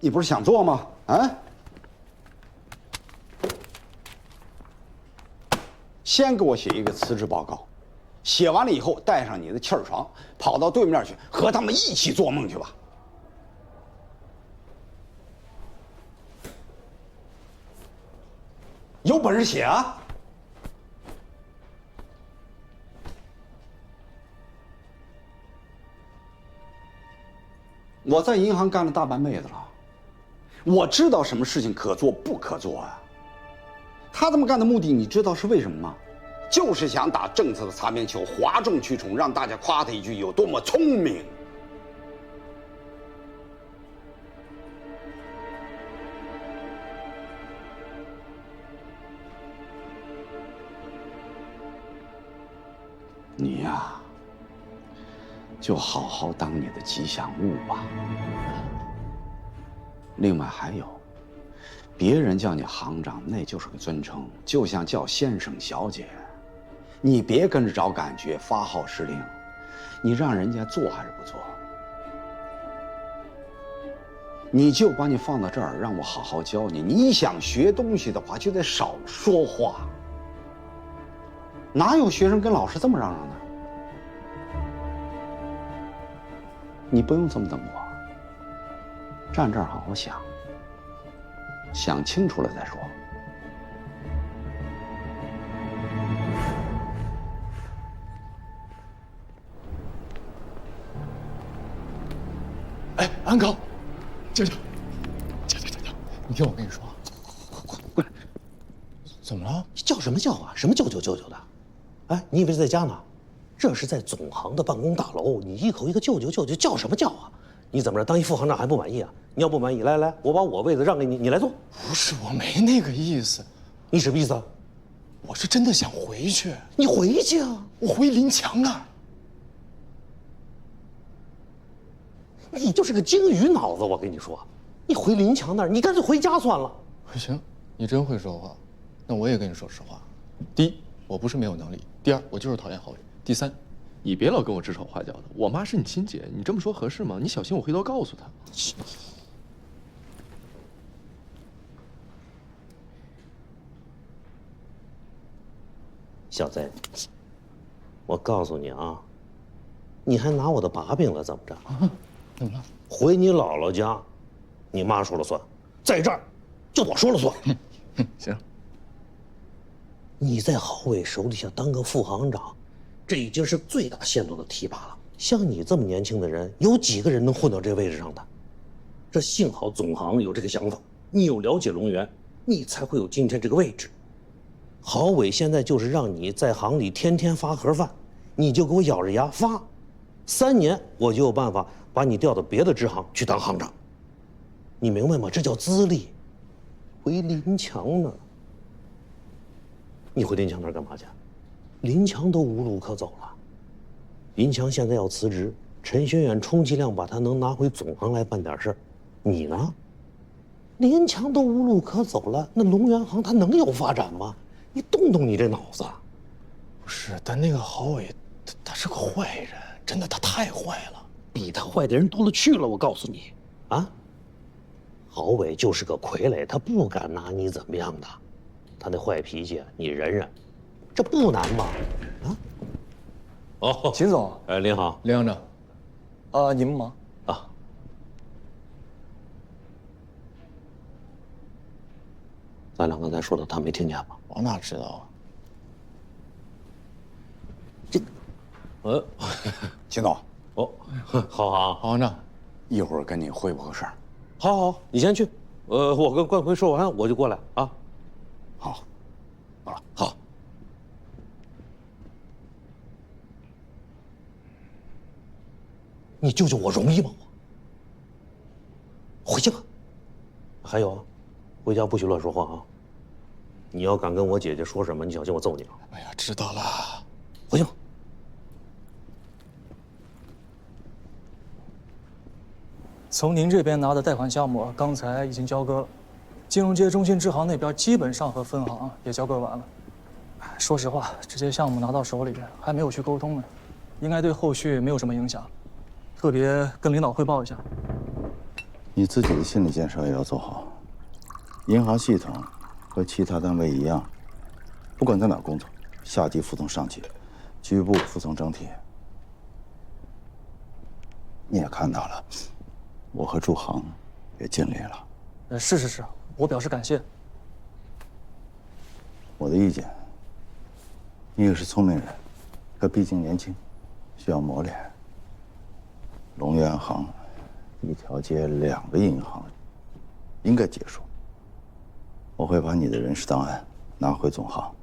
你不是想做吗？啊？先给我写一个辞职报告，写完了以后带上你的气儿床，跑到对面去和他们一起做梦去吧。有本事写啊！我在银行干了大半辈子了，我知道什么事情可做不可做啊。他这么干的目的，你知道是为什么吗？就是想打政策的擦边球，哗众取宠，让大家夸他一句有多么聪明。你呀，就好好当你的吉祥物吧。另外还有，别人叫你行长，那就是个尊称，就像叫先生、小姐。你别跟着找感觉，发号施令，你让人家做还是不做？你就把你放到这儿，让我好好教你。你想学东西的话，就得少说话。哪有学生跟老师这么嚷嚷的？你不用这么等我，站这儿好好想，想清楚了再说。哎，安康，舅舅，你听我跟你说，过来，怎么了？叫什么叫啊？什么舅舅的？哎，你以为是在家呢？这是在总行的办公大楼，你一口一个舅舅，叫什么叫啊？你怎么着，当一副行长还不满意啊？你要不满意，来，我把我位子让给你，你来坐。不是，我没那个意思。你什么意思啊？我是真的想回去。你回去啊！我回林强那儿。你就是个鲸鱼脑子，我跟你说，你回林强那儿，你干脆回家算了。行，你真会说话，那我也跟你说实话。第一，我不是没有能力；第二，我就是讨厌郝伟；第三，你别老跟我指手画脚的，我妈是你亲姐，你这么说合适吗？你小心我回头告诉她。小子，我告诉你啊，你还拿我的把柄了，怎么着？怎么了？回你姥姥家，你妈说了算，在这儿就我说了算。行。你在郝伟手底下当个副行长，这已经是最大限度的提拔了。像你这么年轻的人，有几个人能混到这位置上的？这幸好总行有这个想法，你有了解龙源，你才会有今天这个位置。郝伟现在就是让你在行里天天发盒饭，你就给我咬着牙发，3年我就有办法把你调到别的支行去当行长。你明白吗？这叫资历。回林强呢？你回林强那儿干嘛去？林强都无路可走了。林强现在要辞职，陈学远充其量把他能拿回总行来办点事儿。你呢？林强都无路可走了，那龙源行他能有发展吗？你动动你这脑子。不是，但那个郝伟，他是个坏人，真的，他太坏了。比他坏的人多了去了，我告诉你，啊，郝伟就是个傀儡，他不敢拿你怎么样的，他那坏脾气你忍忍，这不难吗？啊？哦，秦总，哎，您好，林行长，你们忙啊。咱俩刚才说的，他没听见吧？我哪知道啊？秦总，哦，好，郝行长，一会儿跟你汇报个事儿。好，你先去，我跟冠奎说完我就过来啊。好，好了，好。你救救我容易吗？我回去吧。还有啊，回家不许乱说话啊！你要敢跟我姐姐说什么，你小心我揍你啊！哎呀，知道了。回去吧。从您这边拿的贷款项目，刚才已经交割了，金融街中心支行那边基本上和分行也交割完了。说实话，这些项目拿到手里还没有去沟通呢，应该对后续没有什么影响。特别跟领导汇报一下。你自己的心理建设也要做好。银行系统和其他单位一样，不管在哪儿工作，下级服从上级，局部服从整体。你也看到了，我和祝航也尽力了。是，我表示感谢。我的意见，你也是聪明人，可毕竟年轻，需要磨练。龙源行一条街2个银行，应该结束。我会把你的人事档案拿回总行，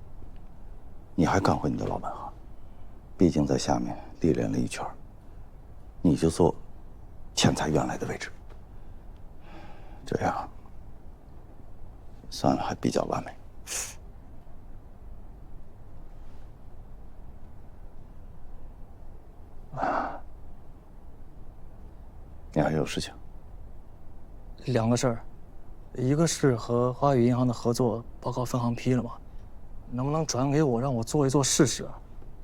你还干回你的老本行。毕竟在下面历练了一圈，你就坐钱财原来的位置，这样算了，还比较完美。你还有事情2个事儿，一个是和华宇银行的合作报告分行批了吗？能不能转给我，让我做一做试试？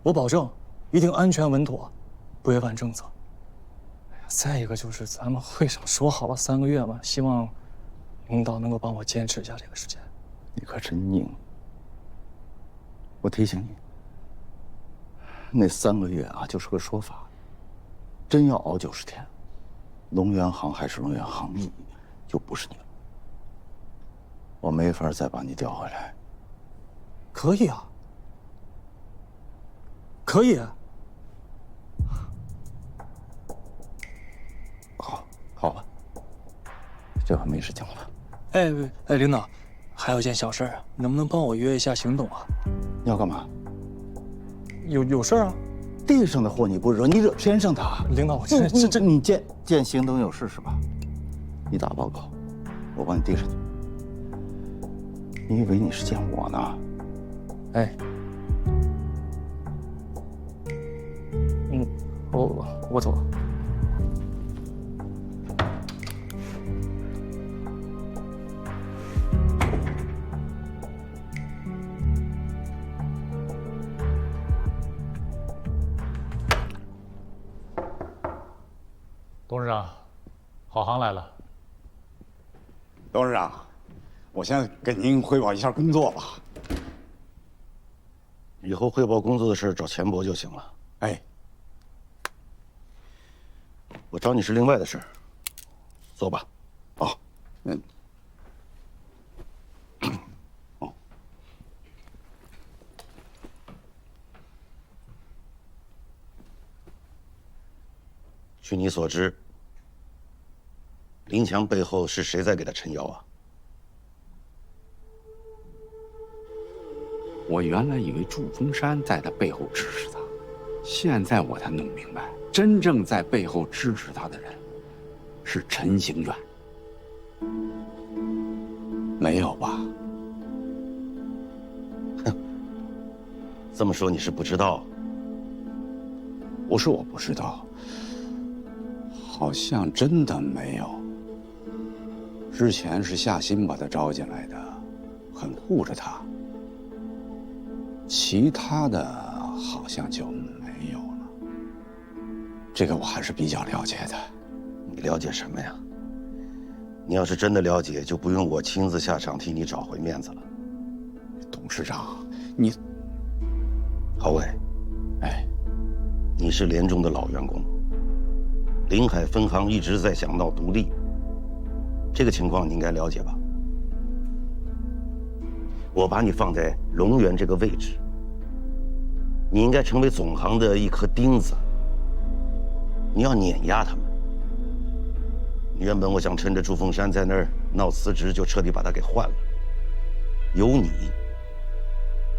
我保证一定安全稳妥，不违反政策。再一个就是咱们会上说好了3个月嘛，希望领导能够帮我坚持一下这个时间。你可真拧！我提醒你，那3个月啊，就是个说法。真要熬90天，龙源行还是龙源行，你就不是你了。我没法再把你调回来。可以啊，可以。好吧，这回没事情了吧？哎，领导，还有一件小事儿，能不能帮我约一下邢董啊？你要干嘛？有事儿啊？地上的祸你不惹，你惹天上的。领导，我这你见邢董有事是吧？你打报告，我帮你递上去。你以为你是见我呢？哎，我走了。董事长，郝航来了。董事长，我先给您汇报一下工作吧。以后汇报工作的事找钱伯就行了。哎，我找你是另外的事儿，坐吧。好，据你所知，林强背后是谁在给他撑腰啊？我原来以为祝峰山在他背后支持他，现在我才弄明白，真正在背后支持他的人是陈行远。没有吧？这么说你是不知道？不是我不知道，好像真的没有。之前是夏新把他招进来的，很护着他。其他的好像就没有了。这个我还是比较了解的。你了解什么呀？你要是真的了解，就不用我亲自下场替你找回面子了。董事长，你，郝伟，哎，你是联中的老员工，临海分行一直在想闹独立，这个情况你应该了解吧？我把你放在龙源这个位置，你应该成为总行的一颗钉子，你要碾压他们。原本我想趁着朱凤山在那儿闹辞职，就彻底把他给换了，由你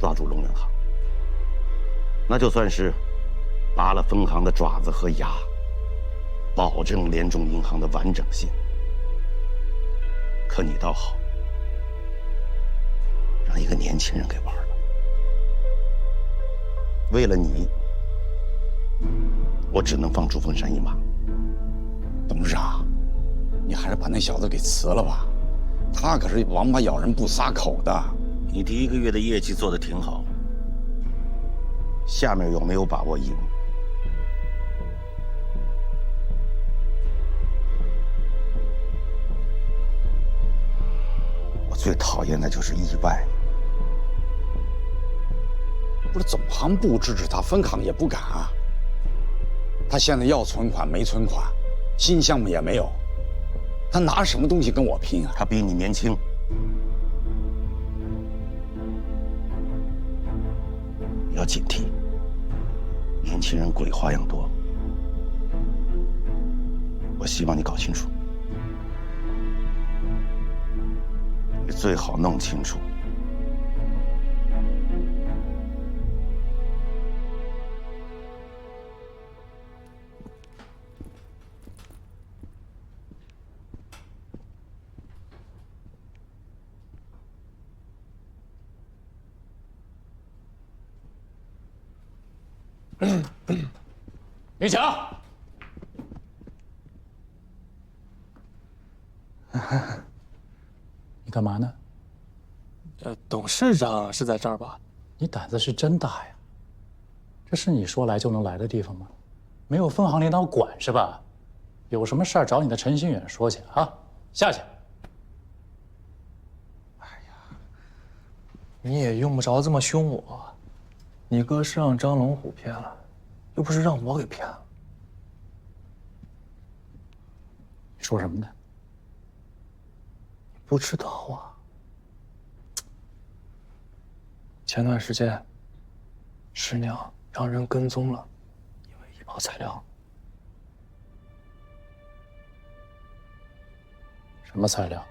抓住龙源行，那就算是拔了分行的爪子和牙，保证联中银行的完整性。可你倒好，让一个年轻人给玩了。为了你，我只能放朱凤山一马。董事长，你还是把那小子给辞了吧，他可是王八咬人不撒口的。你第1个月的业绩做得挺好，下面有没有把握赢？最讨厌的就是意外。不是总行部支持他，分行也不敢啊。他现在要存款没存款，新项目也没有，他拿什么东西跟我拼啊？他比你年轻，你要警惕，年轻人鬼花样多。我希望你搞清楚，你最好弄清楚。林强，你干嘛呢？董事长是在这儿吧？你胆子是真大呀！这是你说来就能来的地方吗？没有分行领导管是吧？有什么事儿找你的陈新远说去啊！下去。你也用不着这么凶我。你哥是让张龙虎骗了，又不是让我给骗了。你说什么呢？你不知道啊。前段时间，师娘让人跟踪了，因为医保材料。什么材料？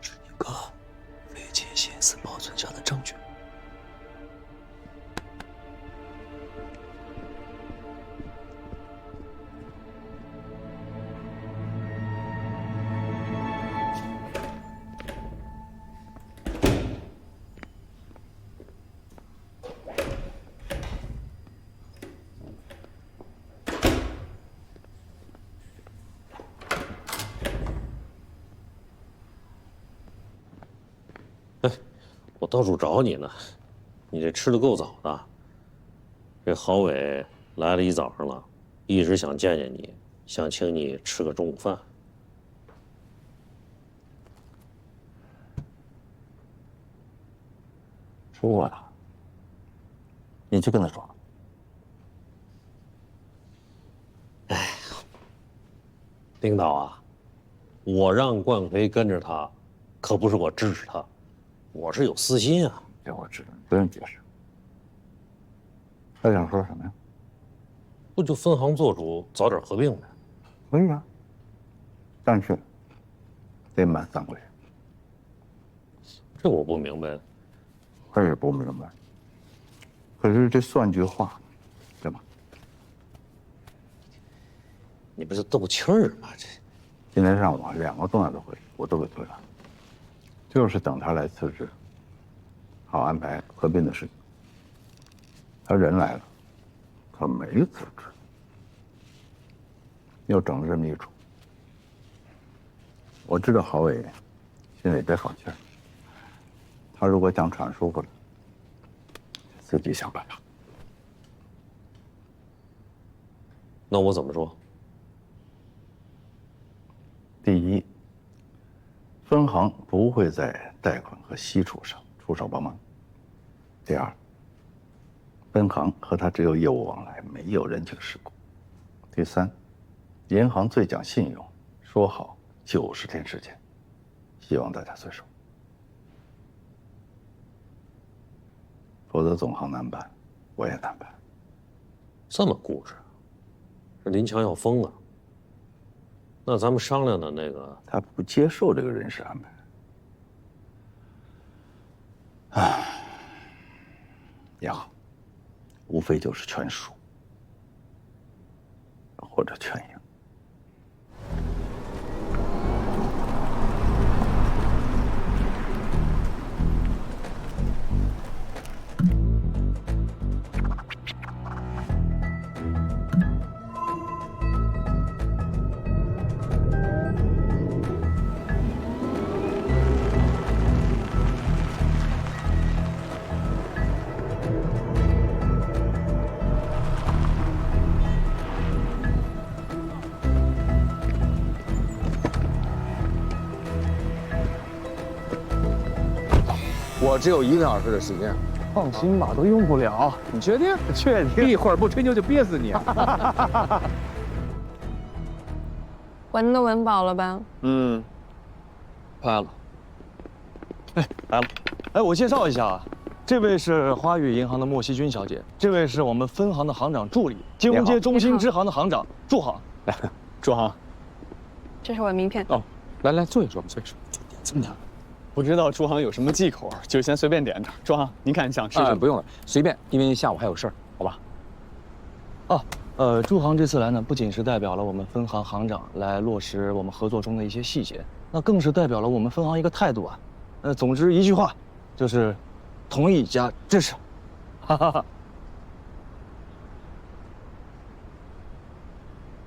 是你哥费尽心思保存下的证据。我到处找你呢，你这吃的够早的。这郝伟来了一早上了，一直想见见你，想请你吃个中午饭。说过了，你去跟他说。领导啊，我让冠奎跟着他，可不是我支持他，我是有私心啊。这我知道，不用解释。他想说什么呀？不就分行做主，早点合并呗？可以啊，但是得满3个月。这我不明白。我也不明白。可是这算句话，对吧？你不是斗气儿吗？这今天上午2个重要的会议我都给推了，就是等他来辞职，好安排合并的事情。他人来了，可没辞职，又整了这么一出。我知道郝伟心里别放心，他如果想喘舒服了，自己想办法。那我怎么说？第一，分行不会在贷款和息处上出手帮忙。第二，分行和他只有业务往来，没有人情世故。第三，银行最讲信用，说好90天时间，希望大家遵守，否则总行难办，我也难办。这么固执，这林强要疯啊！那咱们商量的那个，他不接受这个人事安排，也好，无非就是全输或者全赢。我只有1个小时的时间。放心吧，都用不了。你确定？确定。一会儿不吹牛就憋死你。闻都闻饱了吧？嗯，拍了。哎，来了。哎，我介绍一下啊，这位是花语银行的莫希君小姐，这位是我们分行的行长助理，金融街中心支行的行长祝航。来，祝航。这是我的名片。哦，来坐一桌，坐一桌。这么点。不知道朱航有什么忌口，就先随便点点。朱航，您看想吃什么？不用了，随便，因为下午还有事儿，好吧？祝航这次来呢，不仅是代表了我们分行行长来落实我们合作中的一些细节，那更是代表了我们分行一个态度啊。总之一句话，就是同意加支持。哈哈哈。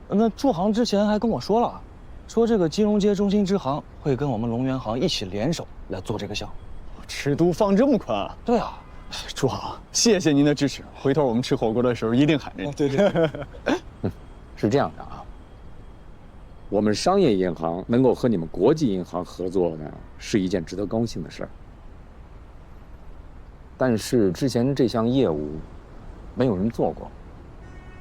那祝航之前还跟我说了，说这个金融街中心支行会跟我们龙源行一起联手来做这个项目。尺度放这么宽啊？对啊。朱航，谢谢您的支持，回头我们吃火锅的时候一定喊着你。对对。是这样的啊，我们商业银行能够和你们国际银行合作呢，是一件值得高兴的事儿。但是之前这项业务没有人做过，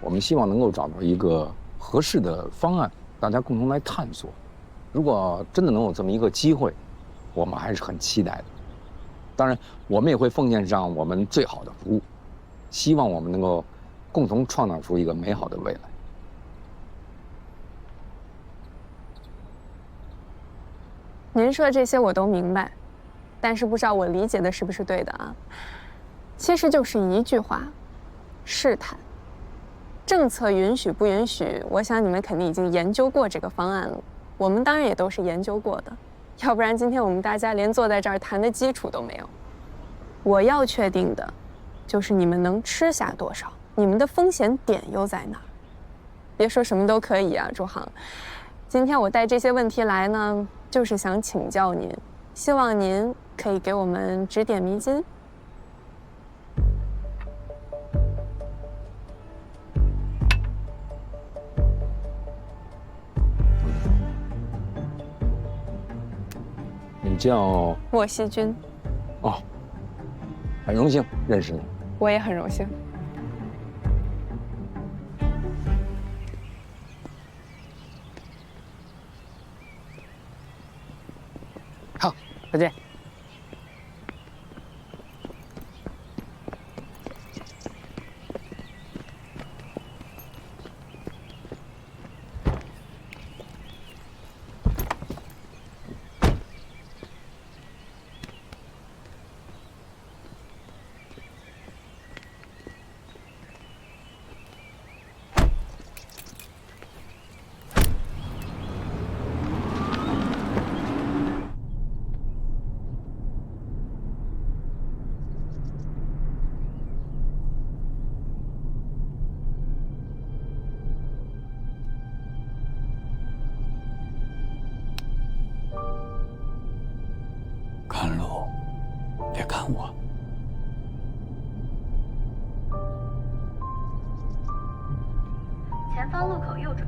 我们希望能够找到一个合适的方案，大家共同来探索。如果真的能有这么一个机会，我们还是很期待的。当然，我们也会奉献上我们最好的服务，希望我们能够共同创造出一个美好的未来。您说的这些我都明白，但是不知道我理解的是不是对的啊？其实就是一句话：试探。政策允许不允许，我想你们肯定已经研究过这个方案了。我们当然也都是研究过的，要不然今天我们大家连坐在这儿谈的基础都没有。我要确定的，就是你们能吃下多少，你们的风险点又在哪儿？别说什么都可以啊，朱航。今天我带这些问题来呢，就是想请教您，希望您可以给我们指点迷津。你叫莫希君。哦，很荣幸认识你。我也很荣幸。好，再见。看路，别看我。前方路口右转。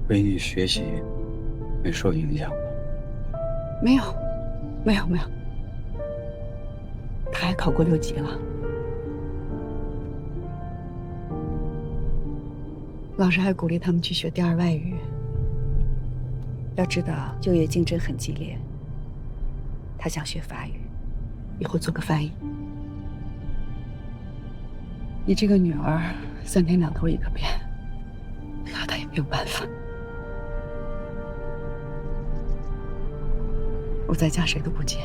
为你学习没受影响吧？没有，没有，没有。他还考过6级了。老师还鼓励他们去学第2外语。要知道，就业竞争很激烈。他想学法语，以后做个翻译。你这个女儿3天2头一个变，那他也没有办法。我在家谁都不见，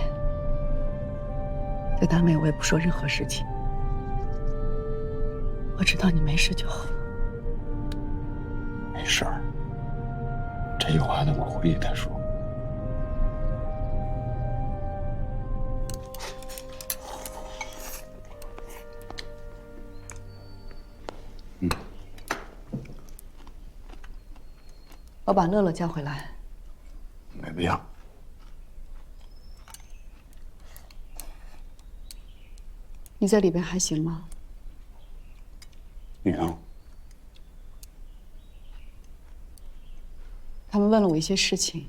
在单位我也不说任何事情。我知道你没事就好。没事儿，这句话等我回去再说。我把乐乐叫回来。没必要。你在里边还行吗？你呢？他们问了我一些事情，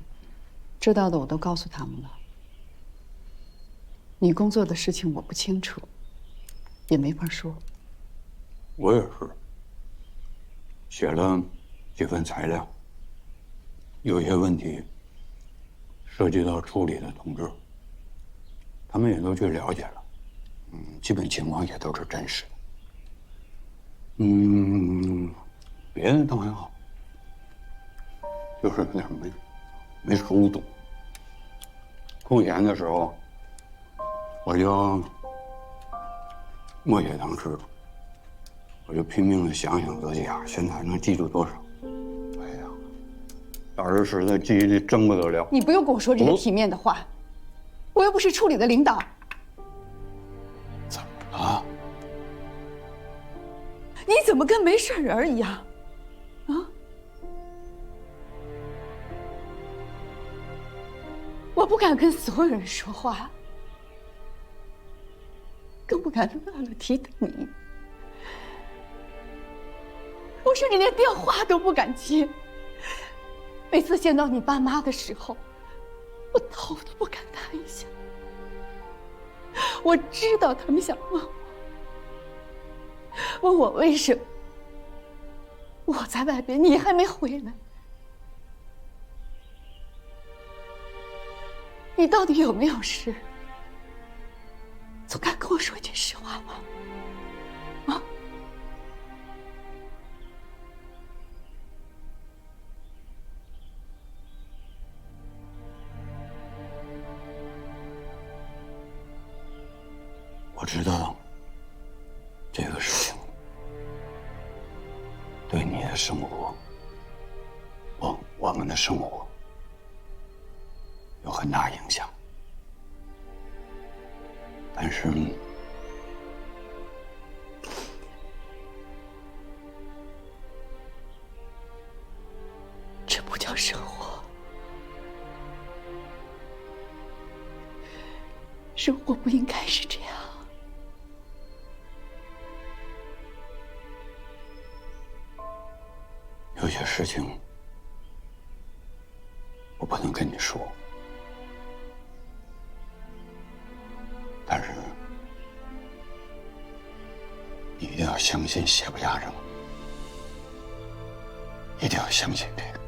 知道的我都告诉他们了。你工作的事情我不清楚，也没法说。我也是，写了几份材料，有些问题涉及到处理的同志，他们也都去了解了，基本情况也都是真实的。别的倒还好，就是有点没熟读。空闲的时候，我就默写唐诗，我就拼命的想自己现在还能记住多少。哎呀，当时实在记忆力真不得了。你不用跟我说这些体面的话，我又不是处里的领导。怎么了？你怎么跟没事人一样？啊？我不敢跟所有人说话，更不敢乐乐提到你。我甚至连电话都不敢接。每次见到你爸妈的时候，我头都不敢抬一下。我知道他们想问我为什么我在外边，你还没回来。你到底有没有事？总该跟我说句实话吧。啊？我知道这个事情对你的生活，我们的生活有很大影响，但是这不叫生活，生活不应该是这样。有些事情我不能跟你说，但是你一定要相信邪不压正，一定要相信这个。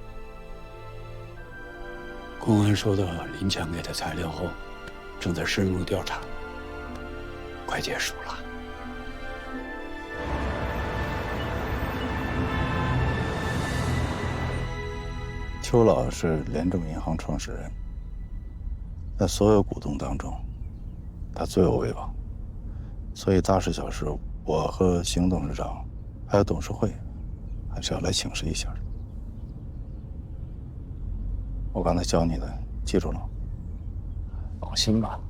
公安收到林强给的材料后，正在深入调查，快结束了。邱老是联众银行创始人，在所有股东当中，他最有威望，所以大事小事，我和邢董事长还有董事会，还是要来请示一下。我刚才教你的，记住了？放心吧，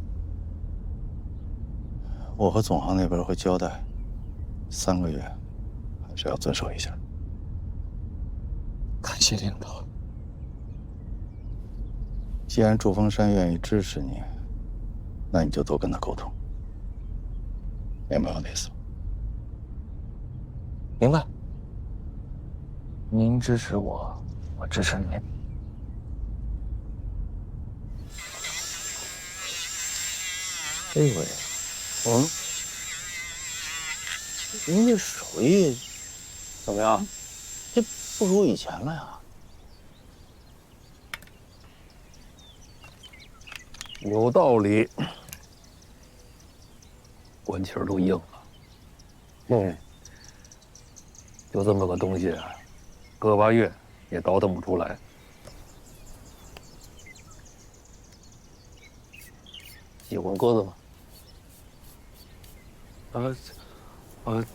我和总行那边会交代，3个月，还是要遵守一下。感谢领导。既然祝峰山愿意支持你，那你就多跟他沟通，明白我的意思吗？明白。您支持我，我支持您。这回，您这手艺怎么样？这不如以前了呀。有道理，关节都硬了。就这么个东西，个把月也倒腾不出来。喜欢鸽子吗？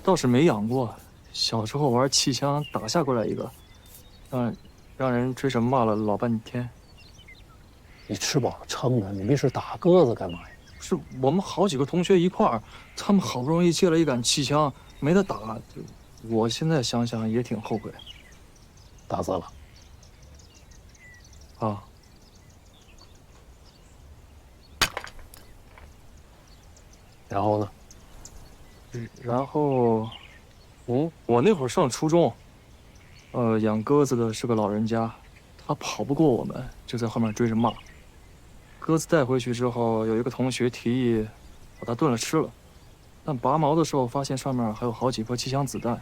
倒是没养过。小时候玩气枪打下过来一个，让人追着骂了老半天。你吃饱了撑的，你没事打鸽子干嘛呀？是我们好几个同学一块儿，他们好不容易借了一杆气枪，没得打。我现在想想也挺后悔。打死了。啊。然后呢？然后，我那会儿上初中，养鸽子的是个老人家，他跑不过我们，就在后面追着骂。鸽子带回去之后，有一个同学提议把它炖了吃了，但拔毛的时候发现上面还有好几颗气枪子弹，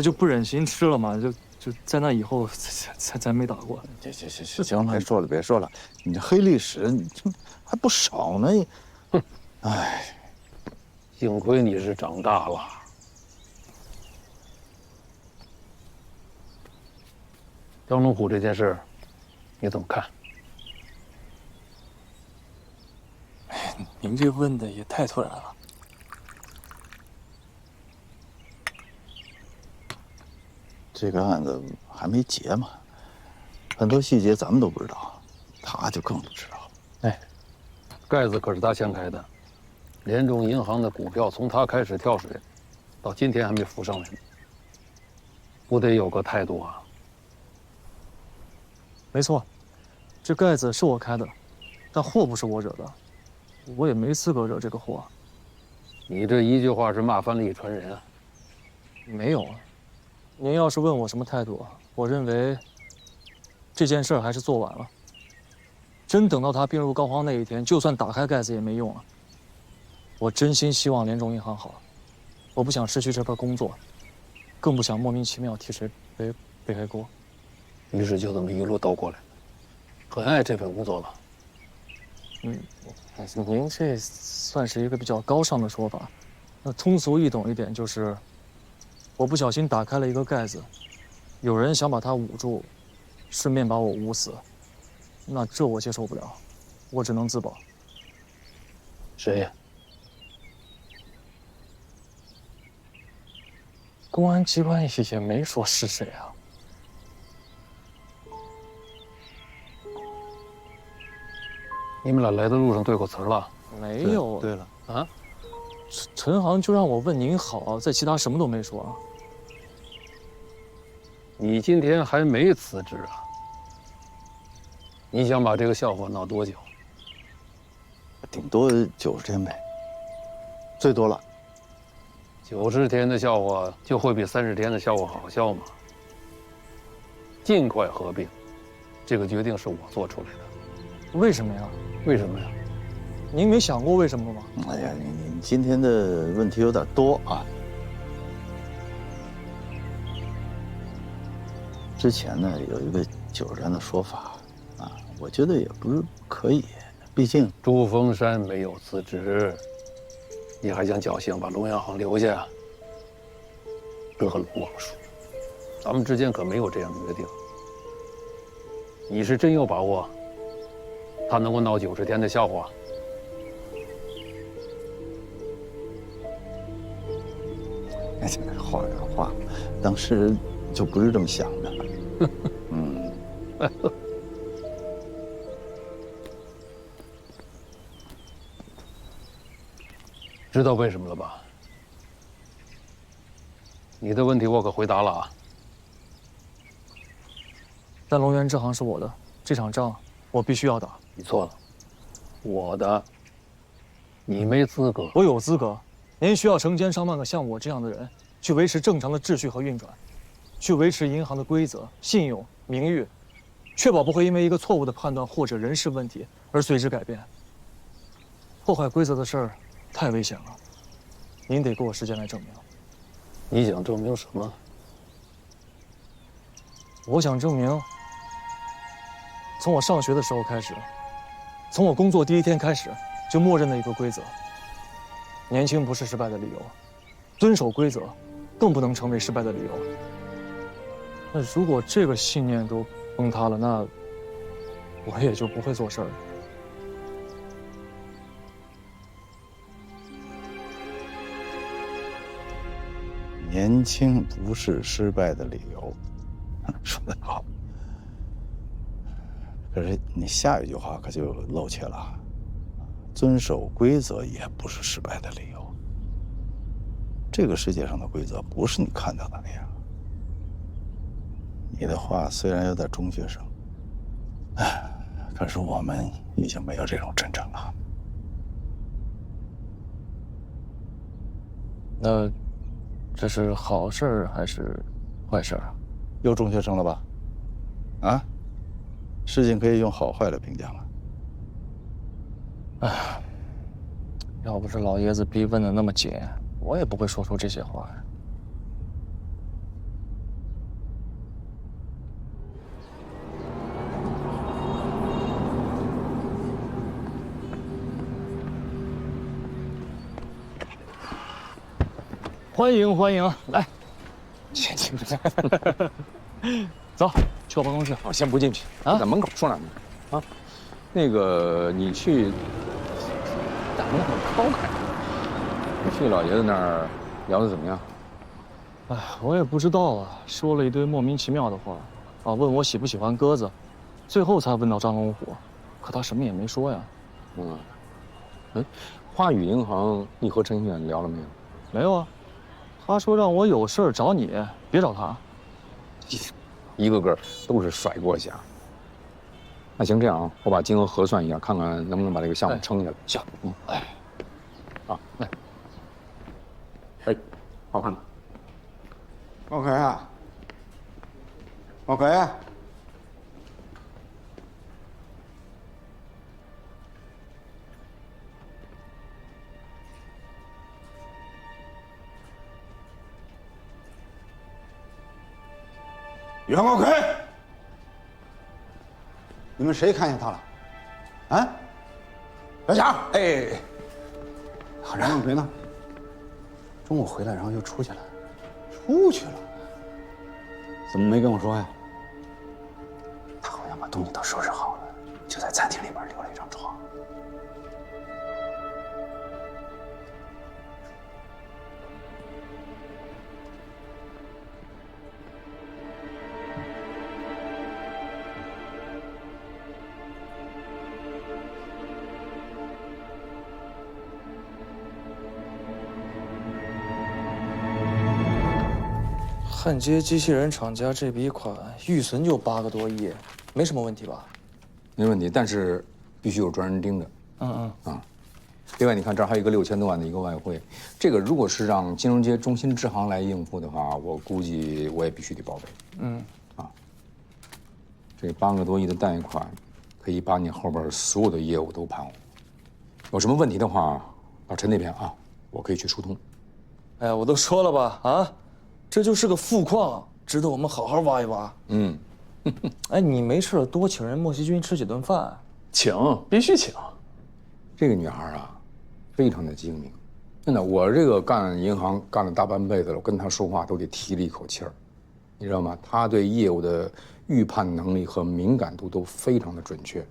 就不忍心吃了嘛，就在那以后才没打过。行了，别说了，别说了，你这黑历史你这还不少呢。哼，哎，幸亏你是长大了。张龙虎这件事，你怎么看？哎，您这问的也太突然了。这个案子还没结嘛，很多细节咱们都不知道，他就更不知道。哎，盖子可是他先开的，联中银行的股票从他开始跳水，到今天还没浮上来呢，不得有个态度啊！没错，这盖子是我开的，但祸不是我惹的，我也没资格惹这个祸。你这一句话是骂翻了一船人啊！没有啊，您要是问我什么态度，我认为这件事还是做晚了。真等到他病入膏肓那一天，就算打开盖子也没用了。我真心希望联中银行好，我不想失去这份工作，更不想莫名其妙替谁背黑锅。于是就这么一路倒过来，很爱这份工作了。您这算是一个比较高尚的说法。那通俗易懂一点就是，我不小心打开了一个盖子，有人想把它捂住，顺便把我捂死。那这我接受不了，我只能自保。谁呀？公安机关也没说是谁啊。你们俩来的路上对过词了？没有。对了啊，陈航就让我问您好，在其他什么都没说啊。你今天还没辞职啊？你想把这个笑话闹多久？顶多90天呗，最多了。90天的笑话就会比30天的笑话好笑吗？尽快合并，这个决定是我做出来的。为什么呀？为什么呀？您没想过为什么吗？哎呀，你今天的问题有点多啊。之前呢有一个久然的说法啊，我觉得也不是不可以，毕竟朱峰山没有辞职，你还想侥幸把龙阳行留下？得了妄术，咱们之间可没有这样的约定。你是真有把握，他能够闹90天的笑话？哎，话赶话，当时就不是这么想的。嗯。知道为什么了吧？你的问题我可回答了啊。但龙源支行是我的，这场仗我必须要打。你错了，我的，你没资格。我有资格。您需要成千上万个像我这样的人，去维持正常的秩序和运转，去维持银行的规则、信用、名誉，确保不会因为一个错误的判断或者人事问题而随之改变。破坏规则的事儿太危险了，您得给我时间来证明。你想证明什么？我想证明，从我上学的时候开始，从我工作第一天开始，就默认的一个规则：年轻不是失败的理由，遵守规则更不能成为失败的理由。那如果这个信念都崩塌了，那我也就不会做事儿了。年轻不是失败的理由，说得好。可是你下一句话可就露怯了，遵守规则也不是失败的理由。这个世界上的规则不是你看到的那样。你的话虽然有点中学生，可是我们已经没有这种真诚了。那这是好事儿还是坏事儿啊？又中学生了吧？啊，事情可以用好坏来评价吗？要不是老爷子逼问的那么紧，我也不会说出这些话呀。欢迎欢迎，来，进去，走，去我办公室。我先不进去啊，在门口说两句啊。那个，你去大门口敲开。你去老爷子那儿聊得怎么样？哎，我也不知道啊，说了一堆莫名其妙的话，啊，问我喜不喜欢鸽子，最后才问到张龙虎，可他什么也没说呀。花语银行，你和陈远聊了没有？没有啊。他说让我有事儿找你，别找他。一个个都是甩锅侠。那行，这样啊，我把金额核算一下，看看能不能把这个项目撑下来。行，哎，好看的。OK 啊 ，OK。袁高奎，你们谁看见他了？啊？小强，哎，袁高奎呢？中午回来，然后又出去了。出去了？怎么没跟我说呀？他好像把东西都收拾好了，就在餐厅里边留了一张床。焊接机器人厂家这笔款预存就8个多亿，没什么问题吧？没问题，但是必须有专人盯着。另外，你看这儿还有一个6000多万的一个外汇，这个如果是让金融街中心支行来应付的话，我估计我也必须得报备。这8个多亿的贷款，可以把你后边所有的业务都盘活。有什么问题的话，老陈那边啊，我可以去疏通。哎呀，我都说了吧，啊，这就是个富矿，值得我们好好挖一挖。哎，你没事多请人莫西军吃几顿饭。请，必须请。这个女孩啊，非常的精明，真的。我这个干银行干了大半辈子了，我跟她说话都得提了一口气儿，你知道吗？她对业务的预判能力和敏感度都非常的准确，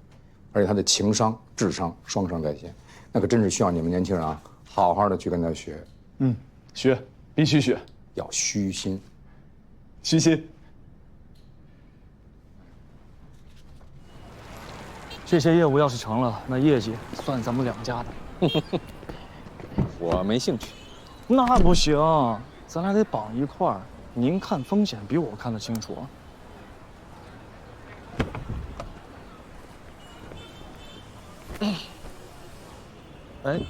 而且她的情商、智商双商在线，那可真是需要你们年轻人啊，好好的去跟她学。学，必须学，要虚心，虚心。这些业务要是成了，那业绩算咱们2家的。我没兴趣。那不行，咱俩得绑一块儿。您看风险比我看得清楚。哎，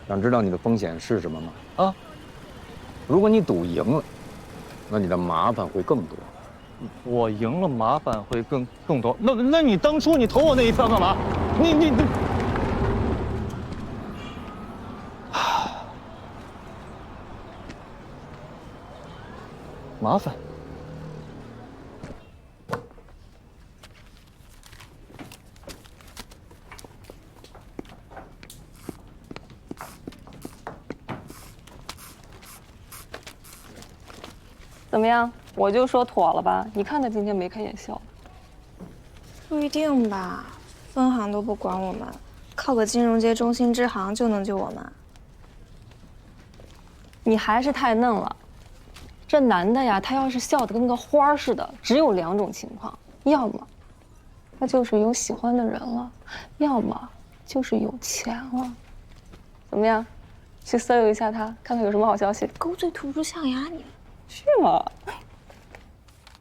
想知道你的风险是什么吗？啊，如果你赌赢了，那你的麻烦会更多。我赢了，麻烦会更多。那你当初你投我那一票干嘛？你麻烦。怎么样？我就说妥了吧？你看他今天眉开眼笑。不一定吧，分行都不管我们，靠个金融街中心支行就能救我们？你还是太嫩了。这男的呀，他要是笑得跟个花儿似的，只有2种情况：要么他就是有喜欢的人了，要么就是有钱了。怎么样？去搜一下他，看看有什么好消息。狗嘴吐出象牙，你是吗？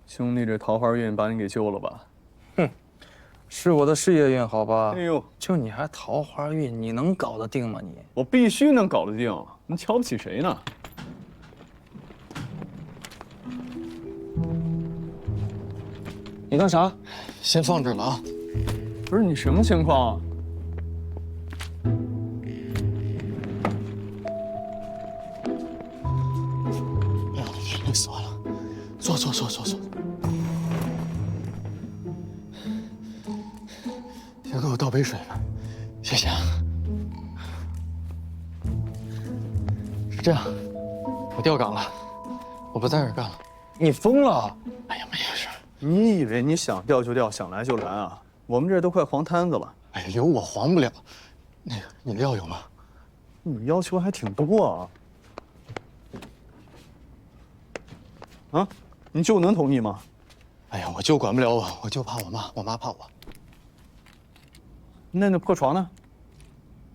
兄弟，这桃花运把你给救了吧？哼，是我的事业运，好吧？哎呦，就你还桃花运，你能搞得定吗你？我必须能搞得定。你瞧不起谁呢？你干啥？先放这儿了啊。不是你什么情况啊？哎呀，累死我了！坐。先给我倒杯水吧，谢谢啊。是这样，我调岗了，我不在这儿干了。你疯了？哎呀，没事。你以为你想调就调，想来就来啊？我们这都快黄摊子了。哎呀，有我黄不了。那个饮料有吗？你要求还挺多啊。啊，你舅能同意吗？哎呀，我舅管不了我，我就怕我妈，我妈怕我。那破床呢？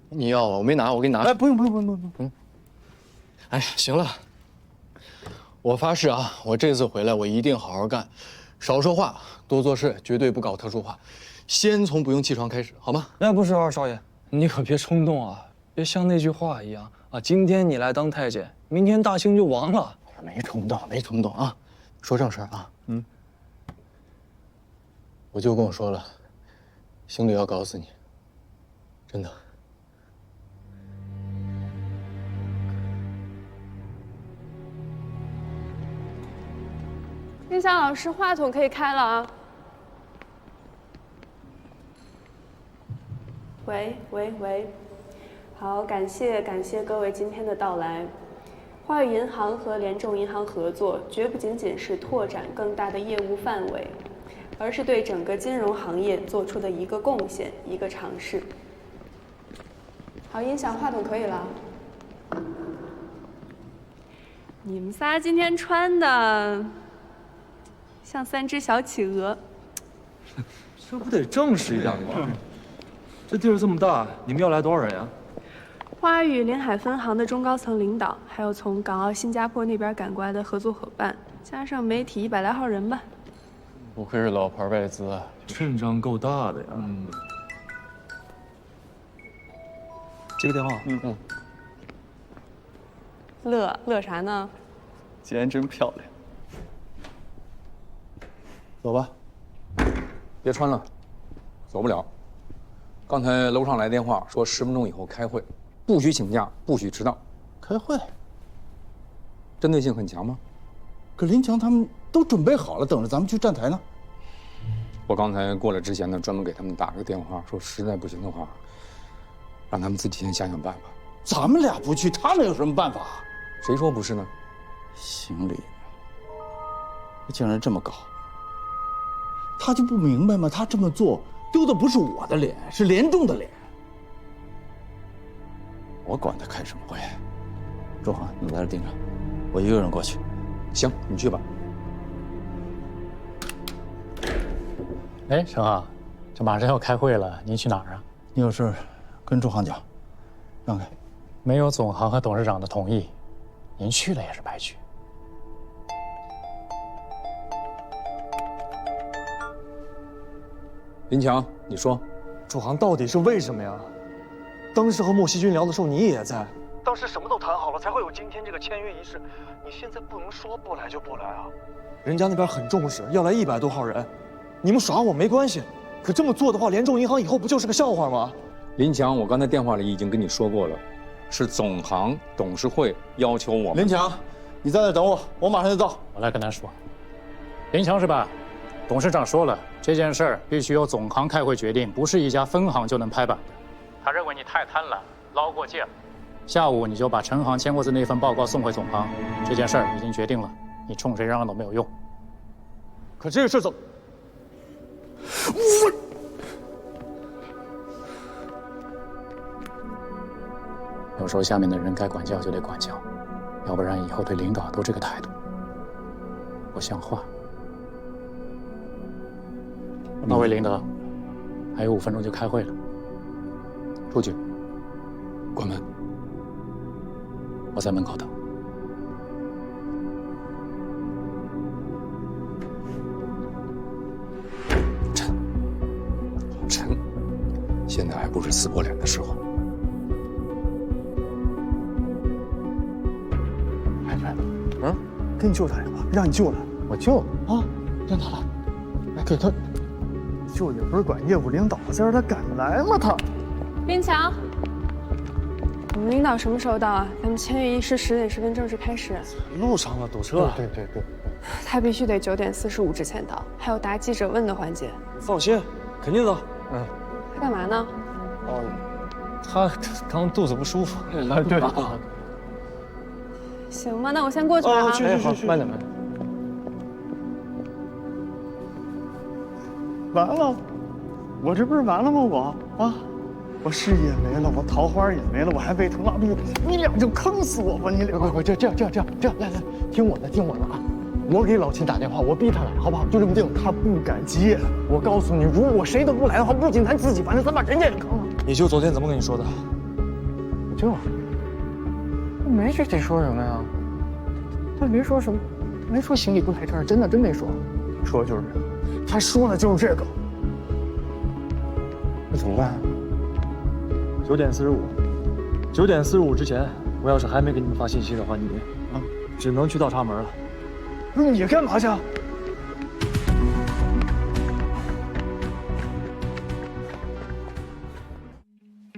你要啊？我没拿，我给你拿。哎，不用。哎，行了，我发誓啊，我这次回来我一定好好干，少说话，多做事，绝对不搞特殊化，先从不用起床开始，好吗？那不是二少爷，你可别冲动啊，别像那句话一样啊，今天你来当太监，明天大清就亡了。没冲动啊，说正事儿啊。我舅跟我说了，星里要搞死你，真的。林霞老师，话筒可以开了啊。喂，好，感谢各位今天的到来。花语银行和联众银行合作，绝不仅仅是拓展更大的业务范围，而是对整个金融行业做出的一个贡献，一个尝试。好，音响话筒可以了。你们仨今天穿的像3只小企鹅。这不得正式一点吗？这地儿这么大，你们要来多少人呀？花语临海分行的中高层领导，还有从港澳、新加坡那边赶过来的合作伙伴，加上媒体100来号人吧。不愧是老牌外资啊，阵仗够大的呀。接个电话。乐啥呢？今天真漂亮。走吧。别穿了，走不了。刚才楼上来电话说10分钟以后开会，不许请假，不许迟到。开会？针对性很强吗？可林强他们都准备好了，等着咱们去站台呢。我刚才过来之前呢，专门给他们打了个电话，说实在不行的话，让他们自己先想想办法。咱们俩不去，他们有什么办法？谁说不是呢？行李，他竟然这么搞，他就不明白吗？他这么做丢的不是我的脸，是联众的脸。我管他开什么会？周航，你在这盯着，我一个人过去。行，你去吧。哎，陈航，这马上要开会了，您去哪儿啊？你有事跟周航讲，让开。没有总行和董事长的同意，您去了也是白去。林强，你说，主航到底是为什么呀？当时和莫西军聊的时候，你也在。当时什么都谈好了，才会有今天这个签约仪式。你现在不能说不来就不来啊！人家那边很重视，要来100多号人。你们耍我没关系，可这么做的话，联众银行以后不就是个笑话吗？林强，我刚才电话里已经跟你说过了，是总行董事会要求我们。林强，你在那等我，我马上就到。我来跟他说。林强是吧？董事长说了，这件事儿必须由总行开会决定，不是一家分行就能拍板的。他认为你太贪婪，捞过界了。下午你就把陈航签过字那份报告送回总行，这件事儿已经决定了，你冲谁嚷嚷都没有用。可这个事怎么？有时候下面的人该管教就得管教，要不然以后对领导都这个态度，不像话。那位领导，还有5分钟就开会了，出去，关门。我在门口等。陈，现在还不是撕破脸的时候。给你舅打电话，让你舅来。我舅啊，让他来，来给他就也不是管业务领导，再让他赶来吗？他。冰强，我们领导什么时候到啊？咱们签约仪式10点10分正式开始。路上了，堵车。对。他必须得9点45之前到，还有答记者问的环节。放心，肯定的。他干嘛呢？他刚肚子不舒服。对。行吧，那我先过去了啊。去，慢点。完了，我这不是完了吗？我事业没了，我桃花也没了，我还胃疼拉肚子，你俩就坑死我吧！你俩快，这样，来，听我的啊！我给老秦打电话，我逼他来，好不好？就这么定。他不敢接。我告诉你，如果谁都不来的话，不仅咱自己完了，咱把人家也坑了。你就昨天怎么跟你说的？我没具体说什么呀，他没说什么，没说行李不来这儿，真没说。说的就是这个，他说的就是这个。那怎么办？9点45，9点45之前，我要是还没给你们发信息的话，你只能去倒插门了。你干嘛去？